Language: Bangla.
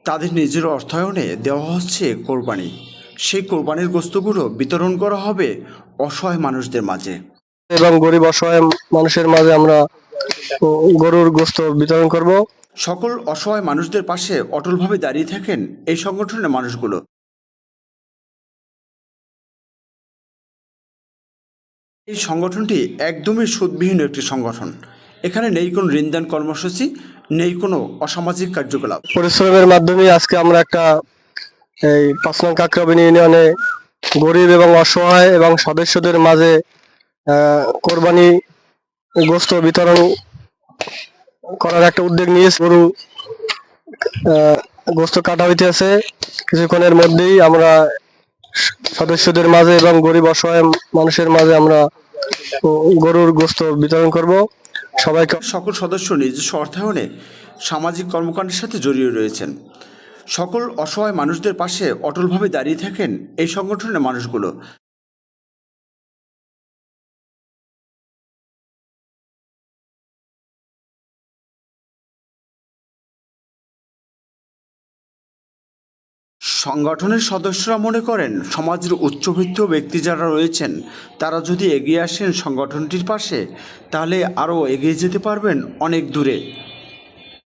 তাদের নিজের অর্থায়নে দেওয়া হচ্ছে কোরবানি। সেই কোরবানির গোস্তগুলো বিতরণ করা হবে অসহায় মানুষদের মাঝে। এবং গরিব অসহায় মানুষের মাঝে আমরা গরুর গোস্ত বিতরণ করব। সকল অসহায় মানুষদের পাশে অটলভাবে দাঁড়িয়ে থাকেন এই সংগঠনের মানুষগুলো। এই সংগঠনটি একদমই সুদবিহীন একটি সংগঠন। এখানে নেই কোনো ঋণদান কর্মসূচি, নেই কোনো অসামাজিক কার্যকলাপ। পরিশ্রমের মাধ্যমে আজকে আমরা একটা এই ৫ নং কাকরাবিন ইউনিয়নে গরিব এবং অসহায় এবং সদস্যদের মাঝে কোরবানি গোস্ত বিতরণ করার একটা উদ্যোগ নিয়েছি। গরু গোস্ত কাটা হইতেছে, কিছুক্ষণের মধ্যেই আমরা সদস্যদের মাঝে এবং গরিব অসহায় মানুষের মাঝে আমরা গরুর গোস্ত বিতরণ করব। সবাইকে সকল সদস্য নিজস্ব অর্থায়নে সামাজিক কর্মকাণ্ডের সাথে জড়িয়ে রয়েছেন। সকল অসহায় মানুষদের পাশে অটলভাবে দাঁড়িয়ে থাকেন এই সংগঠনের মানুষগুলো। সংগঠনের সদস্যরা মনে করেন, সমাজের উচ্চবিত্ত ব্যক্তি যারা রয়েছেন তারা যদি এগিয়ে আসেন সংগঠনটির পাশে, তাহলে আরও এগিয়ে যেতে পারবেন অনেক দূরে।